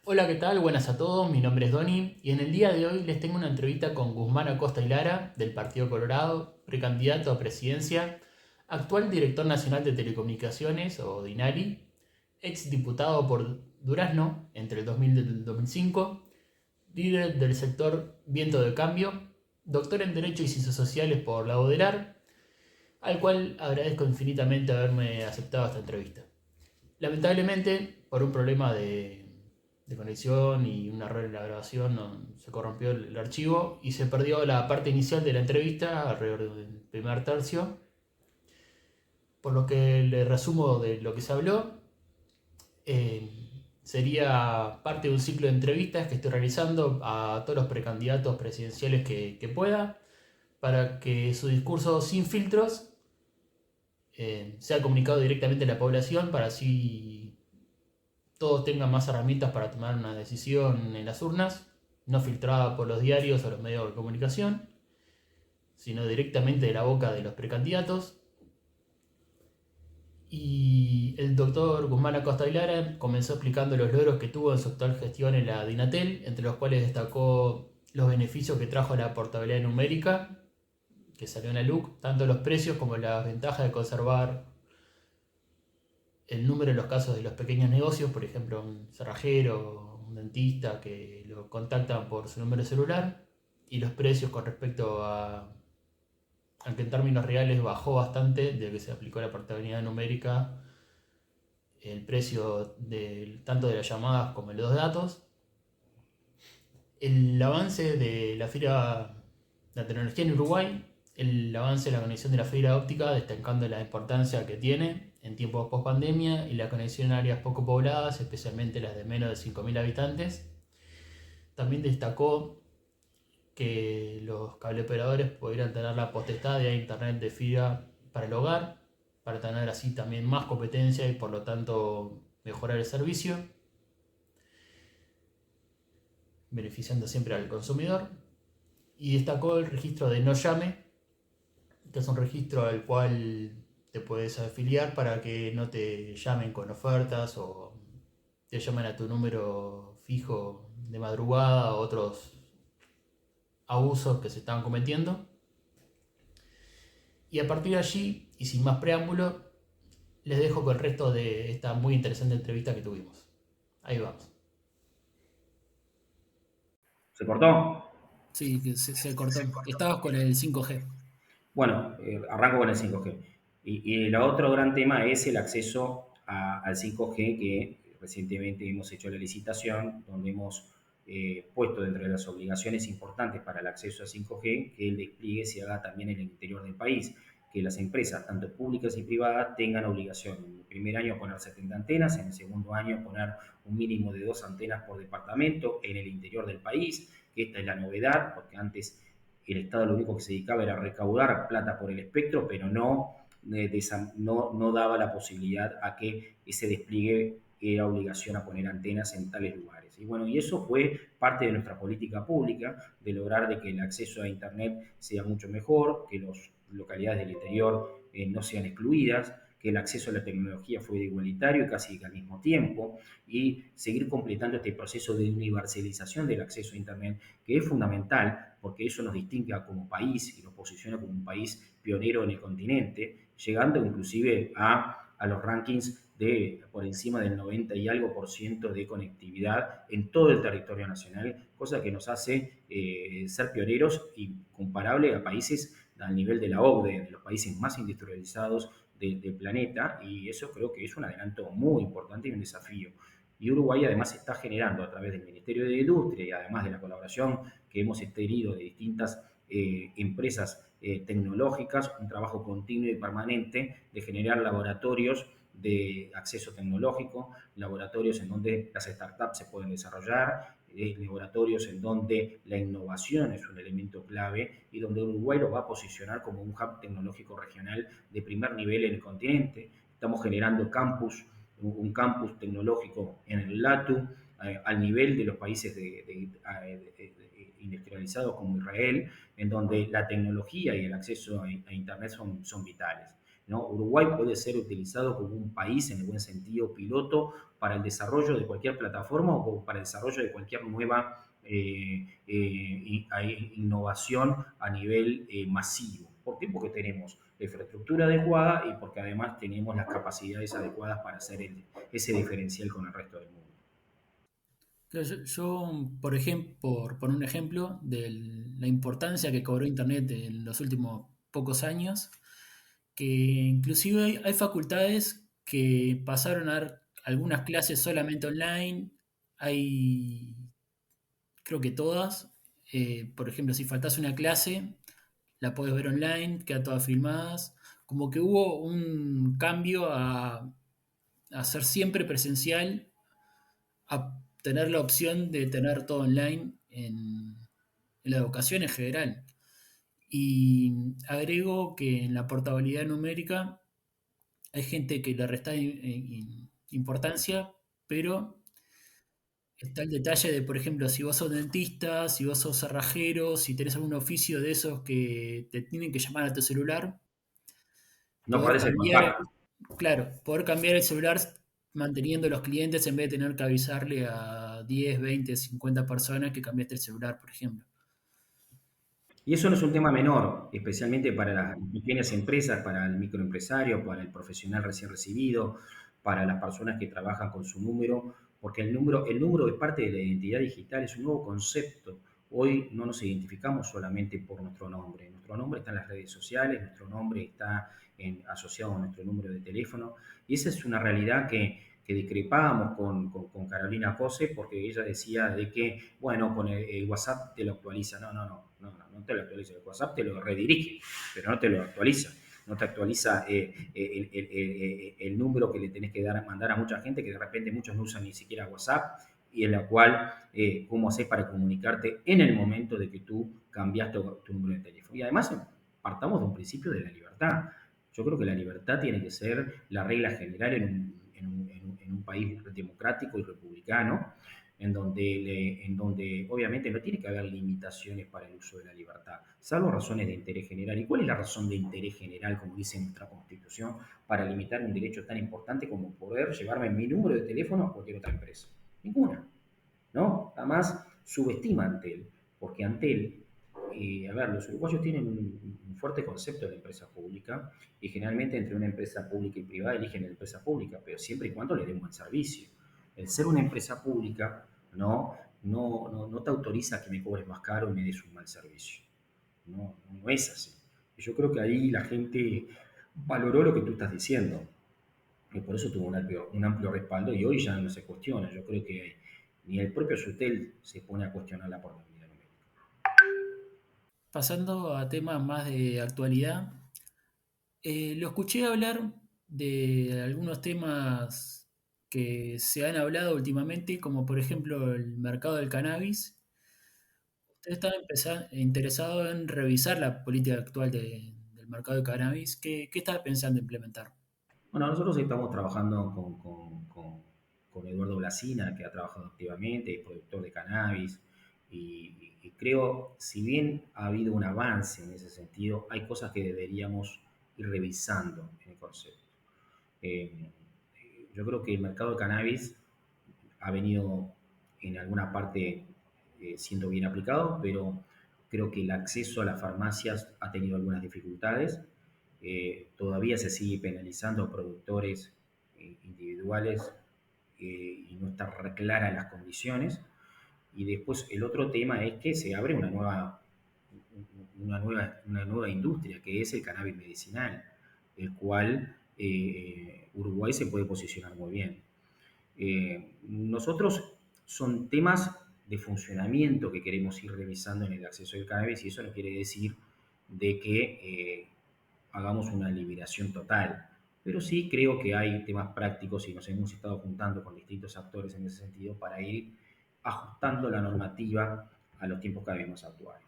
Hola, ¿qué tal? Buenas a todos, mi nombre es Doni y en el día de hoy les tengo una entrevista con Guzmán Acosta y Lara del Partido Colorado, precandidato a presidencia, actual director nacional de telecomunicaciones o DINARI, ex diputado por Durazno entre el 2000 y el 2005, líder del sector Viento de Cambio, doctor en Derecho y Ciencias Sociales por la UDELAR, al cual agradezco infinitamente haberme aceptado esta entrevista. Lamentablemente, por un problema de conexión y un error en la grabación, se corrompió el archivo y se perdió la parte inicial de la entrevista, alrededor del primer tercio. Por lo que le resumo de lo que se habló. eh, Sería parte de un ciclo de entrevistas que estoy realizando a todos los precandidatos presidenciales que pueda, para que su discurso sin filtros sea comunicado directamente a la población, para así todos tengan más herramientas para tomar una decisión en las urnas, no filtrada por los diarios o los medios de comunicación, sino directamente de la boca de los precandidatos. Y el doctor Guzmán Acosta Vilara comenzó explicando los logros que tuvo en su actual gestión en la Dinatel, entre los cuales destacó los beneficios que trajo la portabilidad numérica, que salió en la LUC, tanto los precios como las ventajas de conservar el número de los casos de los pequeños negocios, por ejemplo, un cerrajero, un dentista que lo contactan por su número de celular, y los precios con respecto a que en términos reales bajó bastante desde que se aplicó la portabilidad numérica, el precio tanto de las llamadas como de los datos. El avance de la fibra, la tecnología en Uruguay, el avance de la conexión de la fibra óptica, destacando la importancia que tiene en tiempos post pandemia y la conexión en áreas poco pobladas, especialmente las de menos de 5.000 habitantes. También destacó que los cableoperadores podrían tener la potestad de internet de fibra para el hogar, para tener así también más competencia y por lo tanto mejorar el servicio, beneficiando siempre al consumidor. Y destacó el registro de No Llame, que es un registro al cual te puedes afiliar para que no te llamen con ofertas o te llamen a tu número fijo de madrugada o otros abusos que se están cometiendo. Y a partir de allí, y sin más preámbulo, les dejo con el resto de esta muy interesante entrevista que tuvimos. Ahí vamos. ¿Se cortó? Sí, que se cortó. Estabas con el 5G. Bueno, arranco con el 5G. Y el otro gran tema es el acceso al 5G, que recientemente hemos hecho la licitación, donde hemos puesto dentro de las obligaciones importantes para el acceso al 5G que el despliegue se haga también en el interior del país, que las empresas, tanto públicas y privadas, tengan obligación en el primer año poner 70 antenas, en el segundo año poner un mínimo de 2 antenas por departamento en el interior del país, que esta es la novedad, porque antes el Estado lo único que se dedicaba era recaudar plata por el espectro, pero no daba la posibilidad a que ese despliegue era obligación a poner antenas en tales lugares. Y bueno, y eso fue parte de nuestra política pública, de lograr de que el acceso a Internet sea mucho mejor, que las localidades del interior no sean excluidas, que el acceso a la tecnología fue igualitario y casi al mismo tiempo, y seguir completando este proceso de universalización del acceso a Internet, que es fundamental porque eso nos distingue como país y nos posiciona como un país pionero en el continente, llegando inclusive a los rankings de por encima del 90 y algo por ciento de conectividad en todo el territorio nacional, cosa que nos hace ser pioneros y comparable a países al nivel de la OCDE, de los países más industrializados del planeta, y eso creo que es un adelanto muy importante y un desafío. Y Uruguay además está generando a través del Ministerio de Industria y además de la colaboración que hemos tenido de distintas empresas tecnológicas, un trabajo continuo y permanente de generar laboratorios de acceso tecnológico, laboratorios en donde las startups se pueden desarrollar, laboratorios en donde la innovación es un elemento clave y donde Uruguay lo va a posicionar como un hub tecnológico regional de primer nivel en el continente. Estamos generando un campus tecnológico en el LATU, al nivel de los países industrializados como Israel, en donde la tecnología y el acceso a Internet son vitales. ¿no? Uruguay puede ser utilizado como un país, en el buen sentido, piloto para el desarrollo de cualquier plataforma o para el desarrollo de cualquier nueva innovación a nivel masivo. ¿Por qué? Porque tenemos la infraestructura adecuada y porque además tenemos las capacidades adecuadas para hacer ese diferencial con el resto del mundo. Claro, por ejemplo, por poner un ejemplo de la importancia que cobró Internet en los últimos pocos años, que inclusive hay facultades que pasaron a dar algunas clases solamente online, hay creo que todas, por ejemplo, si faltase una clase, la podés ver online, quedan todas filmadas, como que hubo un cambio a ser siempre presencial, a tener la opción de tener todo online en la educación en general. Y agrego que en la portabilidad numérica hay gente que le resta importancia, pero está el detalle de, por ejemplo, si vos sos dentista, si vos sos cerrajero, si tenés algún oficio de esos que te tienen que llamar a tu celular, No poder perdés el cambiar, contacto. claro, poder cambiar el celular manteniendo los clientes en vez de tener que avisarle a 10, 20, 50 personas que cambiaste el celular, por ejemplo. Y eso no es un tema menor, especialmente para las pequeñas empresas, para el microempresario, para el profesional recién recibido, para las personas que trabajan con su número, porque el número es parte de la identidad digital, es un nuevo concepto. Hoy no nos identificamos solamente por nuestro nombre está en las redes sociales, nuestro nombre está asociado a nuestro número de teléfono, y esa es una realidad que discrepábamos con Carolina Cose, porque ella decía de que, bueno, con el WhatsApp te lo actualiza. No te lo actualiza. El WhatsApp te lo redirige, pero no te lo actualiza. No te actualiza el número que le tenés que mandar a mucha gente, que de repente muchos no usan ni siquiera WhatsApp, y en la cual, cómo haces para comunicarte en el momento de que tú cambiaste tu número de teléfono. Y además, partamos de un principio de la libertad. Yo creo que la libertad tiene que ser la regla general en un país democrático y republicano, en donde obviamente no tiene que haber limitaciones para el uso de la libertad, salvo razones de interés general. ¿Y cuál es la razón de interés general, como dice nuestra Constitución, para limitar un derecho tan importante como poder llevarme mi número de teléfono a cualquier otra empresa? Ninguna, ¿no? Además, subestima a Antel, porque Antel, a ver, los uruguayos tienen un fuerte concepto de empresa pública y generalmente entre una empresa pública y privada eligen la empresa pública, pero siempre y cuando le den un buen servicio. El ser una empresa pública no te autoriza a que me cobres más caro y me des un mal servicio. No es así. Y yo creo que ahí la gente valoró lo que tú estás diciendo. Y por eso tuvo un amplio respaldo y hoy ya no se cuestiona. Yo creo que ni el propio Sutel se pone a cuestionar la portabilidad numérica. Pasando a temas más de actualidad, lo escuché hablar de algunos temas que se han hablado últimamente, como por ejemplo el mercado del cannabis. Usted está interesado en revisar la política actual del mercado de cannabis. ¿Qué está pensando implementar? Bueno, nosotros estamos trabajando con Eduardo Blasina, que ha trabajado activamente, es productor de cannabis, y creo, si bien ha habido un avance en ese sentido, hay cosas que deberíamos ir revisando en el concepto. Eh, yo creo que el mercado de cannabis ha venido en alguna parte siendo bien aplicado, pero creo que el acceso a las farmacias ha tenido algunas dificultades. Todavía se sigue penalizando a productores individuales y no están claras las condiciones. Y después el otro tema es que se abre una nueva industria, que es el cannabis medicinal, el cual Uruguay se puede posicionar muy bien. Nosotros son temas de funcionamiento que queremos ir revisando en el acceso al cannabis y eso no quiere decir de que hagamos una liberación total. Pero sí creo que hay temas prácticos y nos hemos estado juntando con distintos actores en ese sentido para ir ajustando la normativa a los tiempos cada vez más actuales.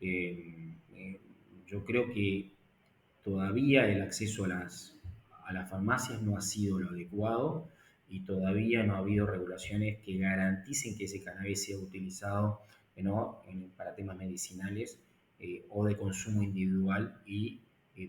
Eh, eh, yo creo que todavía el acceso a las farmacias no ha sido lo adecuado y todavía no ha habido regulaciones que garanticen que ese cannabis sea utilizado, ¿no? para temas medicinales o de consumo individual y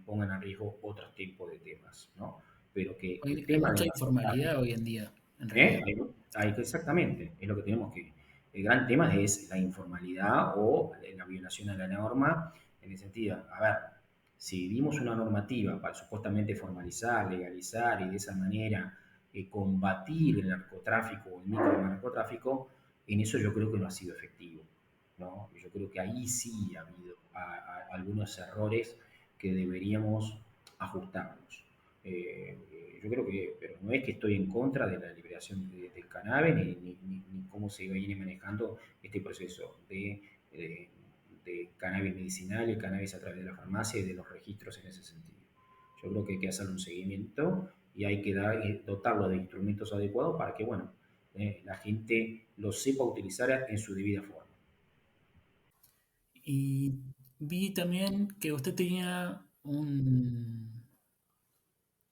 pongan en riesgo otros tipos de temas, ¿no? Pero que el Hay tema de mucha narcotráfico, informalidad hoy en día, en ¿eh? realidad. Exactamente, es lo que tenemos que... El gran tema es la informalidad o la violación a la norma, en el sentido, a ver, si vimos una normativa para supuestamente formalizar, legalizar y de esa manera combatir el narcotráfico o el micronarcotráfico, en eso yo creo que no ha sido efectivo, ¿no? Yo creo que ahí sí ha habido algunos errores que deberíamos ajustarnos. Yo creo que, pero no es que estoy en contra de la liberación del cannabis ni cómo se viene manejando este proceso de cannabis medicinal y el cannabis a través de la farmacia y de los registros en ese sentido. Yo creo que hay que hacer un seguimiento y hay que dotarlo de instrumentos adecuados para que, bueno, la gente lo sepa utilizar en su debida forma. Y vi también que usted tenía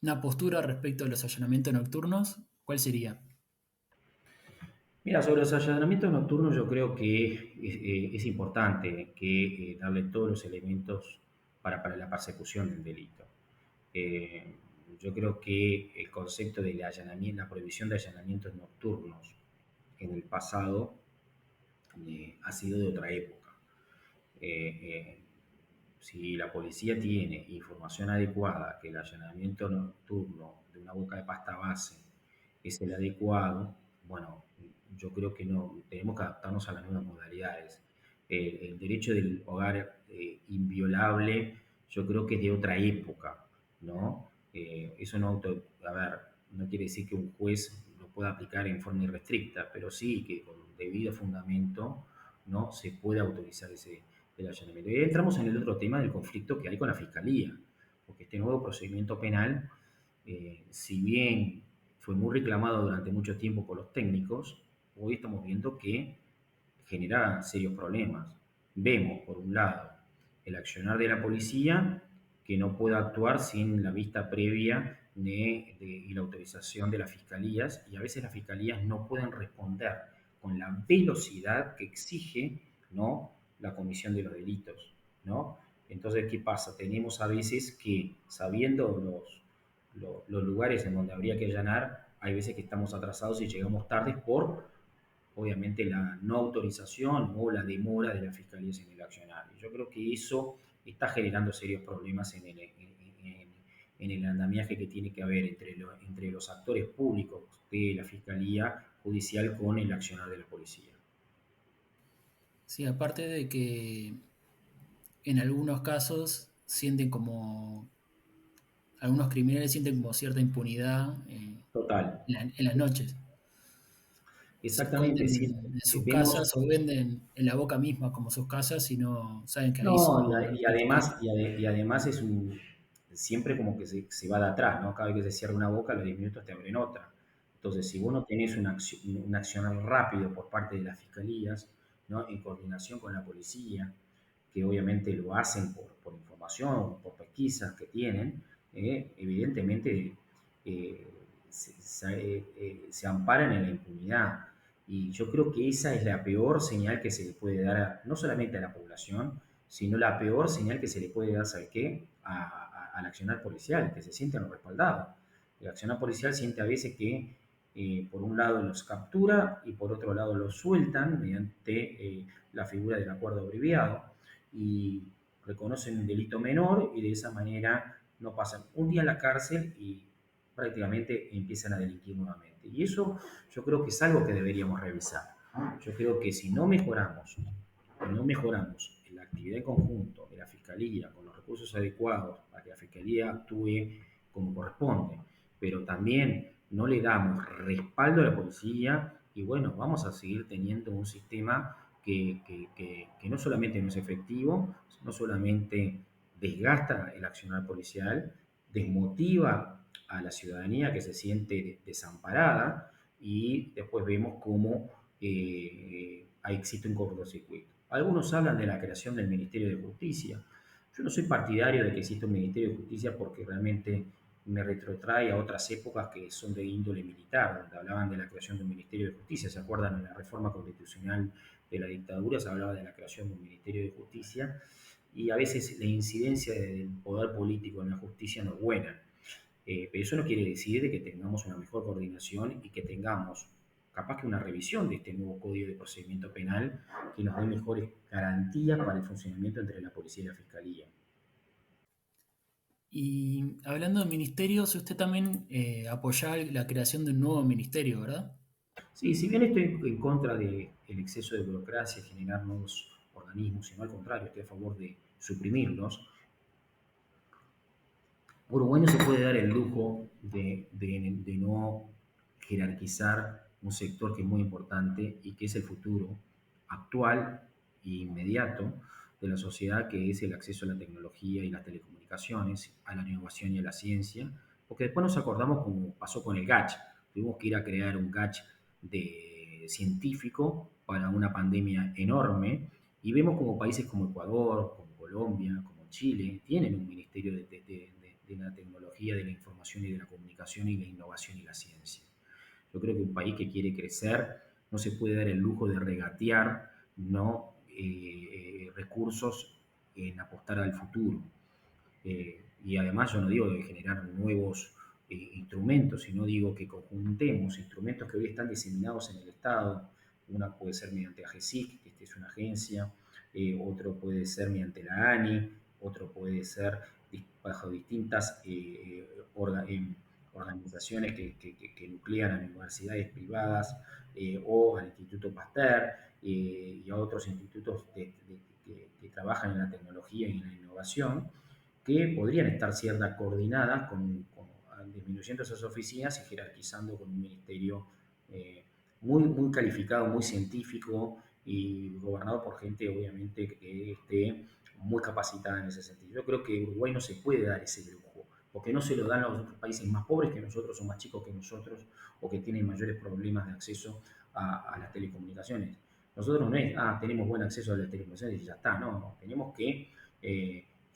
una postura respecto a los allanamientos nocturnos. ¿Cuál sería? Mira, sobre los allanamientos nocturnos yo creo que es importante que darle todos los elementos para la persecución del delito. Eh, yo creo que el concepto de la prohibición de allanamientos nocturnos en el pasado ha sido de otra época. Eh, eh, si la policía tiene información adecuada que el allanamiento nocturno de una boca de pasta base es el adecuado, bueno, yo creo que no, tenemos que adaptarnos a las nuevas modalidades. El derecho del hogar inviolable, yo creo que es de otra época, ¿no? Eso no, a ver, no quiere decir que un juez lo pueda aplicar en forma irrestricta, pero sí que con debido fundamento, ¿no? Se puede autorizar el allanamiento. Y ahí entramos en el otro tema del conflicto que hay con la Fiscalía, porque este nuevo procedimiento penal, si bien fue muy reclamado durante mucho tiempo por los técnicos, hoy estamos viendo que genera serios problemas. Vemos, por un lado, el accionar de la policía, que no puede actuar sin la vista previa y la autorización de las fiscalías, y a veces las fiscalías no pueden responder con la velocidad que exige, ¿no?, la comisión de los delitos, ¿no? Entonces, ¿qué pasa? Tenemos a veces que, sabiendo los lugares en donde habría que allanar, hay veces que estamos atrasados y llegamos tarde por, obviamente, la no autorización o la demora de las fiscalías en el accionar. Yo creo que eso está generando serios problemas en el andamiaje que tiene que haber entre los actores públicos de la Fiscalía Judicial con el accionar de la policía. Sí, aparte de que en algunos casos sienten como, algunos criminales sienten como cierta impunidad Total. en las noches. Se Exactamente, esconden sí. en sus Vemos, casas o venden en la boca misma como sus casas y no saben que ahí no, son y detenidos. además, y además siempre como que se va de atrás, ¿no? Cada vez que se cierra una boca, a los 10 minutos te abren otra. Entonces, si vos no tenés un accionar rápido por parte de las fiscalías, ¿no?, en coordinación con la policía, que obviamente lo hacen por información, por pesquisas que tienen, evidentemente eh, se amparan en la impunidad. Y yo creo que esa es la peor señal que se le puede dar, no solamente a la población, sino la peor señal que se le puede dar, ¿sabe qué? Al accionar policial, que se sienten respaldados. El accionar policial siente a veces que por un lado los captura y por otro lado los sueltan mediante la figura del acuerdo abreviado y reconocen un delito menor y de esa manera no pasan un día en la cárcel y prácticamente empiezan a delinquir nuevamente. Y eso yo creo que es algo que deberíamos revisar. Yo creo que si no mejoramos la actividad en conjunto de la Fiscalía con los recursos adecuados para que la Fiscalía actúe como corresponde, pero también no le damos respaldo a la policía y bueno, vamos a seguir teniendo un sistema que no solamente no es efectivo, no solamente desgasta el accionar policial, desmotiva a la ciudadanía que se siente desamparada y después vemos cómo existe un cortocircuito. Algunos hablan de la creación del Ministerio de Justicia. Yo no soy partidario de que exista un Ministerio de Justicia porque realmente me retrotrae a otras épocas que son de índole militar, donde hablaban de la creación de un Ministerio de Justicia. ¿Se acuerdan? En la reforma constitucional de la dictadura se hablaba de la creación de un Ministerio de Justicia y a veces la incidencia del poder político en la justicia no es buena. Pero eso no quiere decir de que tengamos una mejor coordinación y que tengamos capaz que una revisión de este nuevo Código de Procedimiento Penal que nos dé mejores garantías para el funcionamiento entre la policía y la fiscalía. Y hablando de ministerios, usted también apoya la creación de un nuevo ministerio, ¿verdad? Sí, si bien estoy en contra del exceso de burocracia, generar nuevos organismos, sino al contrario, estoy a favor de suprimirlos, Uruguay no se puede dar el lujo de no jerarquizar un sector que es muy importante y que es el futuro actual e inmediato de la sociedad, que es el acceso a la tecnología y las telecomunicaciones, a la innovación y a la ciencia, porque después nos acordamos como pasó con el GACH. Tuvimos que ir a crear un GACH de científico para una pandemia enorme y vemos como países como Ecuador, como Colombia, como Chile, tienen un ministerio de la tecnología, de la información y de la comunicación y la innovación y la ciencia. Yo creo que un país que quiere crecer no se puede dar el lujo de regatear no recursos en apostar al futuro. Y además yo no digo de generar nuevos instrumentos, sino digo que conjuntemos instrumentos que hoy están diseminados en el Estado. Una puede ser mediante AGESIC, que es una agencia, otro puede ser mediante la ANI, otro puede ser bajo distintas organizaciones que nuclean a universidades privadas o al Instituto Pasteur y a otros institutos que trabajan en la tecnología y en la innovación, que podrían estar ciertas coordinadas disminuyendo esas oficinas y jerarquizando con un ministerio muy calificado, muy científico y gobernado por gente obviamente que esté muy capacitada en ese sentido. Yo creo que Uruguay no se puede dar ese lujo, porque no se lo dan a los otros países más pobres que nosotros o más chicos que nosotros o que tienen mayores problemas de acceso a las telecomunicaciones. Nosotros no es, tenemos buen acceso a las telecomunicaciones y ya está, no, tenemos que,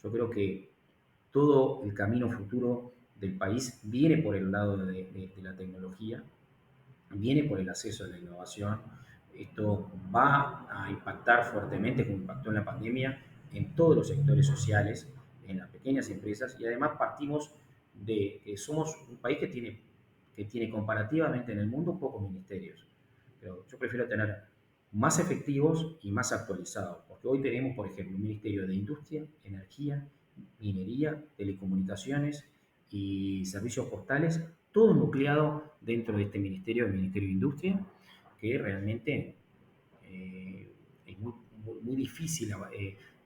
yo creo que todo el camino futuro del país viene por el lado de la tecnología, viene por el acceso a la innovación. Esto va a impactar fuertemente, como impactó en la pandemia, en todos los sectores sociales, en las pequeñas empresas, y además partimos de que somos un país que tiene comparativamente en el mundo pocos ministerios. Pero yo prefiero tener más efectivos y más actualizados, porque hoy tenemos, por ejemplo, un Ministerio de Industria, Energía, Minería, Telecomunicaciones y Servicios Postales, todo nucleado dentro de este ministerio, el Ministerio de Industria, que realmente es muy difícil Claro,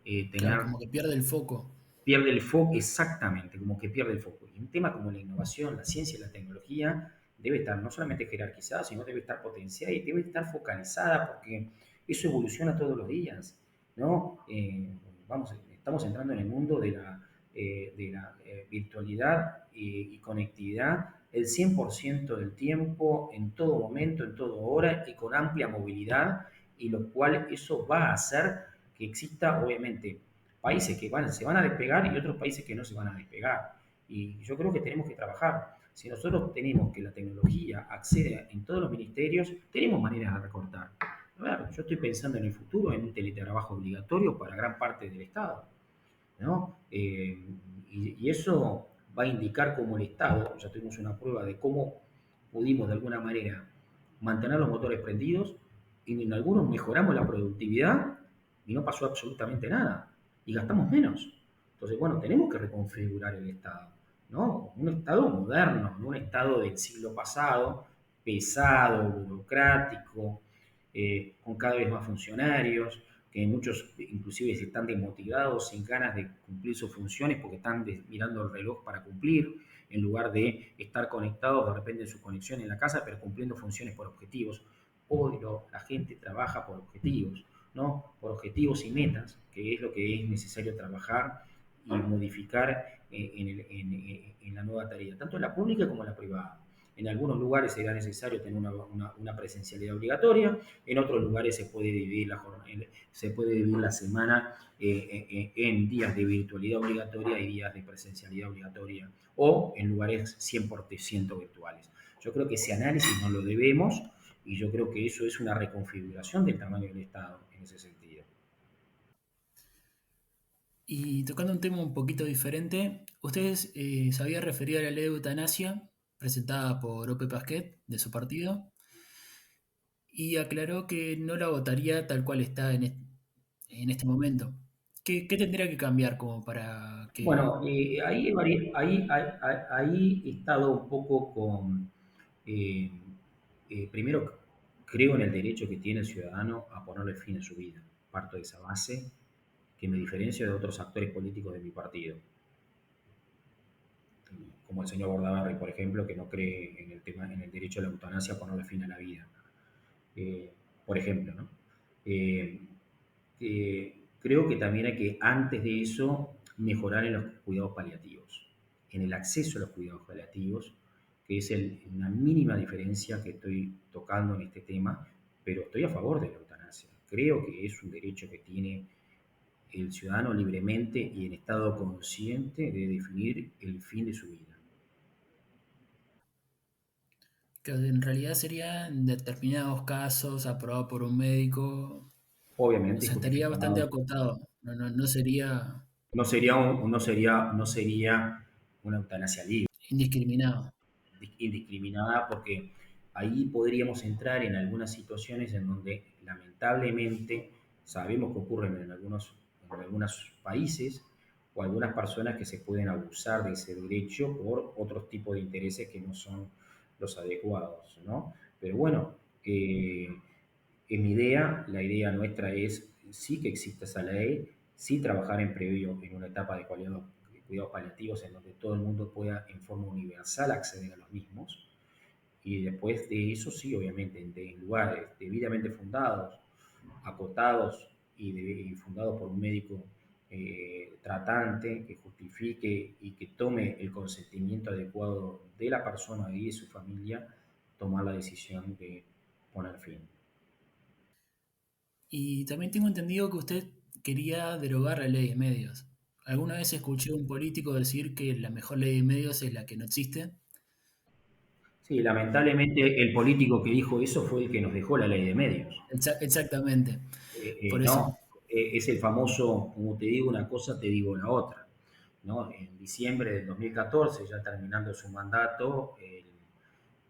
tener, como que pierde el foco. pierde el foco, exactamente, como que pierde el foco. Y un tema como la innovación, la ciencia y la tecnología debe estar no solamente jerarquizada, sino debe estar potenciada y debe estar focalizada, porque eso evoluciona todos los días, ¿no? Estamos entrando en el mundo de la virtualidad y conectividad el 100% del tiempo, en todo momento, en toda hora y con amplia movilidad, y lo cual eso va a hacer que exista, obviamente, países que se van a despegar y otros países que no se van a despegar. Y yo creo que tenemos que trabajar. Si nosotros tenemos que la tecnología accede en todos los ministerios, tenemos maneras de recortar. A ver, yo estoy pensando en el futuro en un teletrabajo obligatorio para gran parte del Estado, ¿no? Y eso va a indicar cómo el Estado, ya tuvimos una prueba de cómo pudimos de alguna manera mantener los motores prendidos y en algunos mejoramos la productividad y no pasó absolutamente nada y gastamos menos. Entonces, bueno, tenemos que reconfigurar el Estado, ¿no? Un Estado moderno, no un Estado del siglo pasado, pesado, burocrático, con cada vez más funcionarios, que muchos inclusive están desmotivados, sin ganas de cumplir sus funciones porque están mirando el reloj para cumplir, en lugar de estar conectados de repente en su conexión en la casa, pero cumpliendo funciones por objetivos. Hoy la gente trabaja por objetivos, ¿no? Por objetivos y metas, que es lo que es necesario trabajar y modificar en la nueva tarea, tanto en la pública como en la privada. En algunos lugares será necesario tener una presencialidad obligatoria, en otros lugares se puede dividir la semana en días de virtualidad obligatoria y días de presencialidad obligatoria, o en lugares 100% virtuales. Yo creo que ese análisis no lo debemos y yo creo que eso es una reconfiguración del tamaño del Estado en ese sentido. Y tocando un tema un poquito diferente, ustedes se había referido a la ley de eutanasia presentada por Ope Pasquet de su partido y aclaró que no la votaría tal cual está en este momento. ¿Qué tendría que cambiar como para que... Bueno, ahí he estado un poco con, eh, primero, creo en el derecho que tiene el ciudadano a ponerle fin a su vida. Parto de esa base que me diferencia de otros actores políticos de mi partido, como el señor Bordaberry, por ejemplo, que no cree en el tema, en el derecho a la eutanasia a ponerle fin a la vida. Eh, por ejemplo, ¿no? Eh, Creo que también hay que, antes de eso, mejorar en los cuidados paliativos, en el acceso a los cuidados paliativos, que es una mínima diferencia que estoy tocando en este tema, pero estoy a favor de la eutanasia. Creo que es un derecho que tiene el ciudadano libremente y en estado consciente de definir el fin de su vida. que en realidad sería en determinados casos aprobado por un médico, o Obviamente sea, estaría bastante justificado. acotado, no sería No sería una eutanasia libre, indiscriminado. indiscriminada, porque ahí podríamos entrar en algunas situaciones en donde lamentablemente sabemos que ocurren en algunos países o algunas personas que se pueden abusar de ese derecho por otros tipos de intereses que no son los adecuados, ¿no? Pero bueno, en mi idea, la idea nuestra es sí que exista esa ley, sí trabajar en previo en una etapa de cuidados paliativos en donde todo el mundo pueda en forma universal acceder a los mismos. Y después de eso, sí, obviamente, en lugares debidamente fundados, acotados y fundados por un médico tratante que justifique y que tome el consentimiento adecuado de la persona y de su familia, tomar la decisión de poner fin. Y también tengo entendido que usted quería derogar la ley de medios. Alguna vez escuché a un político decir que la mejor ley de medios es la que no existe. Sí, lamentablemente el político que dijo eso fue el que nos dejó la ley de medios. Exactamente. Por eso. ¿No? Es el famoso, como te digo una cosa, te digo la otra. ¿No? En diciembre del 2014, ya terminando su mandato, el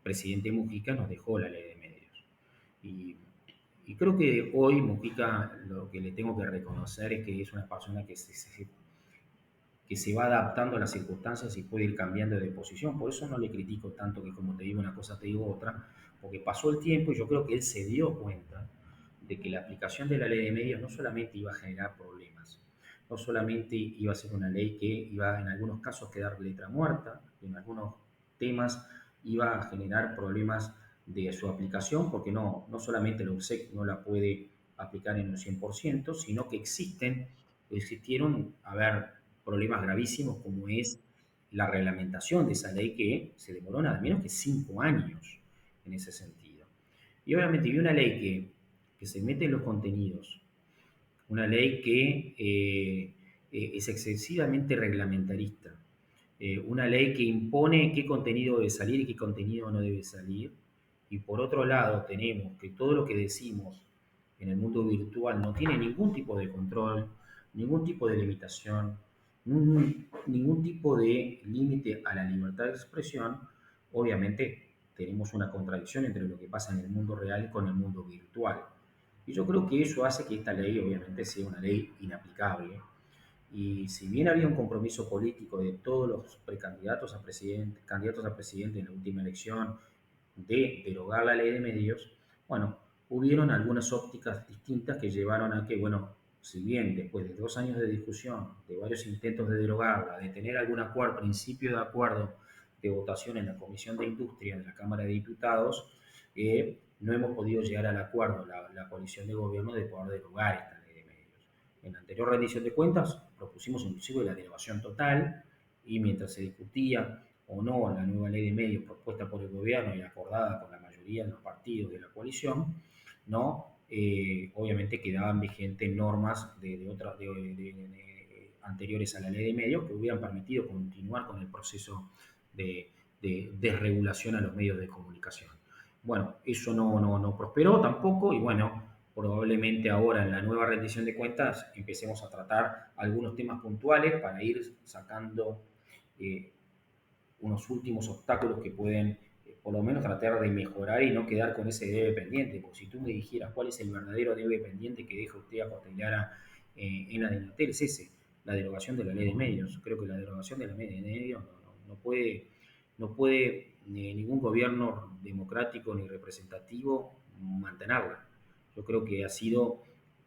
presidente Mujica nos dejó la ley de medios. Y, y creo que hoy Mujica lo que le tengo que reconocer es que es una persona que se va adaptando a las circunstancias y puede ir cambiando de posición. Por eso no le critico tanto que como te digo una cosa, te digo otra, porque pasó el tiempo y yo creo que él se dio cuenta de que la aplicación de la ley de medios no solamente iba a generar problemas, no solamente iba a ser una ley que iba en algunos casos a quedar letra muerta, en algunos temas iba a generar problemas de su aplicación, porque no solamente la URSEC no la puede aplicar en un 100%, sino que existieron, a ver, problemas gravísimos como es la reglamentación de esa ley que se demoró nada menos que 5 años en ese sentido. Y obviamente vi una ley que se mete en los contenidos, una ley que es excesivamente reglamentarista, una ley que impone qué contenido debe salir y qué contenido no debe salir. Y por otro lado tenemos que todo lo que decimos en el mundo virtual no tiene ningún tipo de control, ningún tipo de limitación, ningún tipo de límite a la libertad de expresión. Obviamente tenemos una contradicción entre lo que pasa en el mundo real y con el mundo virtual. Y yo creo que eso hace que esta ley obviamente sea una ley inaplicable. Y si bien había un compromiso político de todos los precandidatos a presidente, candidatos a presidente en la última elección de derogar la ley de medios, bueno, hubieron algunas ópticas distintas que llevaron a que, bueno, si bien después de 2 años de discusión, de varios intentos de derogarla, de tener algún acuerdo, principio de acuerdo de votación en la Comisión de Industria de la Cámara de Diputados, no hemos podido llegar al acuerdo, la coalición de gobierno, de poder derogar esta ley de medios. En la anterior rendición de cuentas propusimos inclusive la derogación total y mientras se discutía o no la nueva ley de medios propuesta por el gobierno y acordada por la mayoría de los partidos de la coalición, ¿no? Obviamente quedaban vigentes normas anteriores a la ley de medios que hubieran permitido continuar con el proceso de desregulación a los medios de comunicación. Bueno, eso no prosperó tampoco y bueno, probablemente ahora en la nueva rendición de cuentas empecemos a tratar algunos temas puntuales para ir sacando eh, unos últimos obstáculos que pueden por lo menos tratar de mejorar y no quedar con ese debe pendiente. Porque si tú me dijeras cuál es el verdadero debe pendiente que deja usted a Costellara en la Dinatel, es ese, la derogación de la ley de medios. Creo que la derogación de la ley de medios no puede ningún gobierno democrático ni representativo mantenerla. Yo creo que ha sido,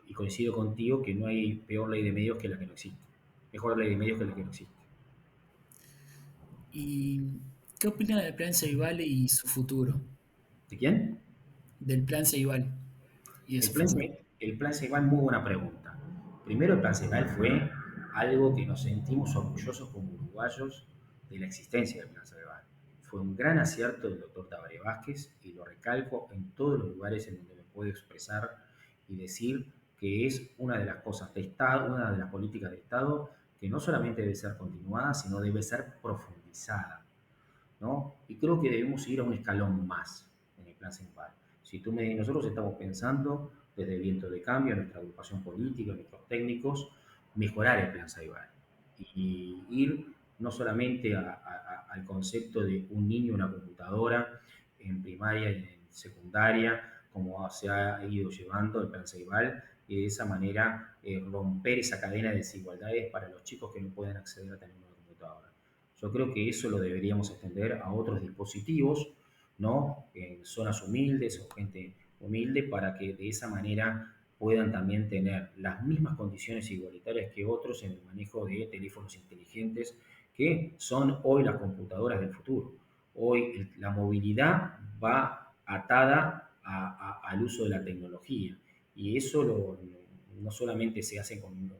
y coincido contigo, que no hay peor ley de medios que la que no existe. Mejor ley de medios que la que no existe. ¿Y qué opina del plan Ceibal y su futuro? ¿De quién? Del plan Ceibal y de El su plan, futuro. el plan Ceibal, muy buena pregunta. Primero, el plan Ceibal fue algo que nos sentimos orgullosos como uruguayos de la existencia del plan Ceibal. Fue un gran acierto del doctor Tabaré Vázquez y lo recalco en todos los lugares en donde me puedo expresar y decir que es una de las cosas de Estado, una de las políticas de Estado que no solamente debe ser continuada, sino debe ser profundizada, ¿no? Y creo que debemos ir a un escalón más en el plan Ceibal. Nosotros estamos pensando desde el Viento de Cambio, nuestra agrupación política, nuestros técnicos, mejorar el plan Ceibal y ir no solamente al concepto de un niño, una computadora en primaria y en secundaria, como se ha ido llevando el plan Ceibal, y de esa manera romper esa cadena de desigualdades para los chicos que no pueden acceder a tener una computadora. Yo creo que eso lo deberíamos extender a otros dispositivos, ¿no? En zonas humildes o gente humilde para que de esa manera puedan también tener las mismas condiciones igualitarias que otros en el manejo de teléfonos inteligentes, que son hoy las computadoras del futuro. Hoy la movilidad va atada al uso de la tecnología y eso no solamente se hace con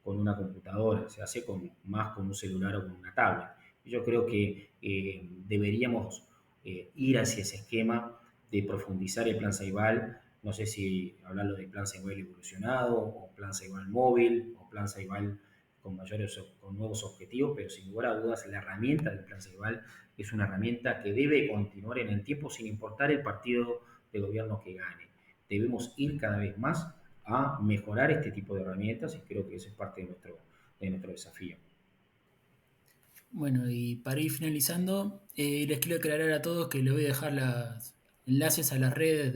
con una computadora, se hace más con un celular o con una tablet. Yo creo que deberíamos ir hacia ese esquema de profundizar el plan Ceibal, no sé si hablarlo de plan Ceibal evolucionado, o plan Ceibal móvil, o plan Ceibal con nuevos objetivos, pero sin lugar a dudas la herramienta del plan Ceibal es una herramienta que debe continuar en el tiempo sin importar el partido de gobierno que gane. Debemos ir cada vez más a mejorar este tipo de herramientas y creo que eso es parte de nuestro desafío. Bueno, y para ir finalizando, les quiero aclarar a todos que les voy a dejar los enlaces a las redes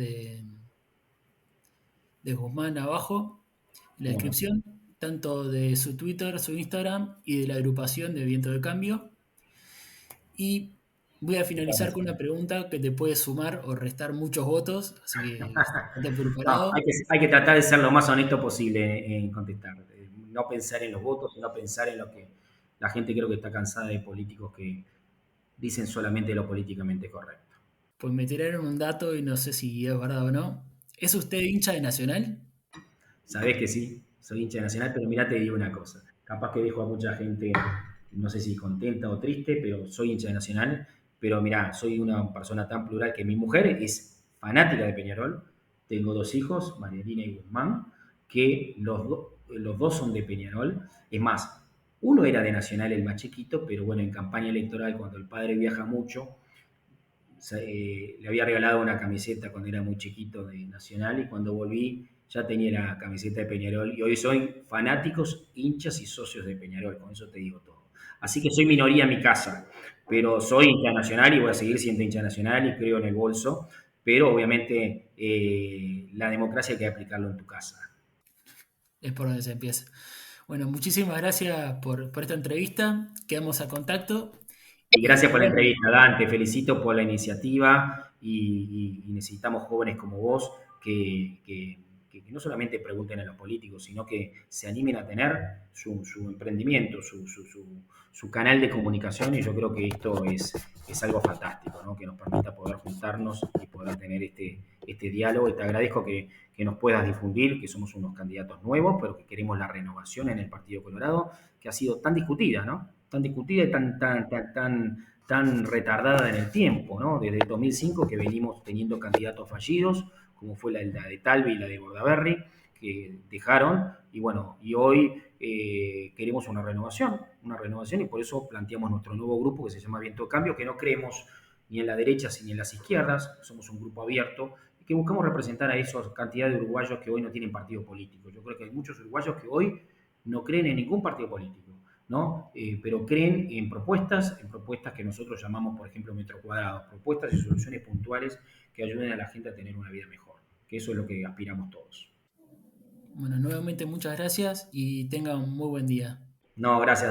de Guzmán abajo en la ¿Cómo no? descripción, tanto de su Twitter, su Instagram y de la agrupación de Viento de Cambio. Y voy a finalizar con una pregunta que te puede sumar o restar muchos votos, así que estate No, preparado. hay que tratar de ser lo más honesto posible en contestar. No pensar en los votos, sino pensar en lo que la gente creo que está cansada de políticos que dicen solamente lo políticamente correcto. Pues me tiraron un dato y no sé si es verdad o no. ¿Es usted hincha de Nacional? Sabés que sí, soy hincha de Nacional, pero mirá, te digo una cosa. Capaz que dejo a mucha gente, no sé si contenta o triste, pero soy hincha de Nacional. Pero mirá, soy una persona tan plural que mi mujer es fanática de Peñarol. Tengo dos hijos, Marielina y Guzmán, que los dos son de Peñarol. Es más, uno era de Nacional, el más chiquito, pero bueno, en campaña electoral, cuando el padre viaja mucho, le había regalado una camiseta cuando era muy chiquito de Nacional y cuando volví ya tenía la camiseta de Peñarol y hoy soy fanáticos, hinchas y socios de Peñarol, con eso te digo todo. Así que soy minoría en mi casa, pero soy hincha nacional y voy a seguir siendo hincha nacional y creo en el bolso, pero obviamente la democracia hay que aplicarlo en tu casa. Es por donde se empieza. Bueno, muchísimas gracias por esta entrevista. Quedamos a contacto. Y gracias Y por la bueno, entrevista, Dan. Te felicito por la iniciativa y necesitamos jóvenes como vos que no solamente pregunten a los políticos, sino que se animen a tener su emprendimiento, su canal de comunicación. Y yo creo que esto es algo fantástico, ¿no? Que nos permita poder juntarnos y poder tener este diálogo. Y te agradezco que nos puedas difundir, que somos unos candidatos nuevos, pero que queremos la renovación en el Partido Colorado, que ha sido tan discutida, ¿no? Tan discutida y tan retardada en el tiempo, ¿no? Desde el 2005 que venimos teniendo candidatos fallidos, como fue la de Talvi y la de Bordaberry, que dejaron, y bueno, y hoy queremos una renovación y por eso planteamos nuestro nuevo grupo que se llama Viento de Cambio, que no creemos ni en la derecha ni en las izquierdas, somos un grupo abierto y que buscamos representar a esa cantidad de uruguayos que hoy no tienen partido político. Yo creo que hay muchos uruguayos que hoy no creen en ningún partido político, ¿no? Pero creen en propuestas que nosotros llamamos, por ejemplo, metro cuadrados, propuestas y soluciones puntuales que ayuden a la gente a tener una vida mejor, que eso es lo que aspiramos todos. Bueno, nuevamente muchas gracias y tenga un muy buen día. No, gracias.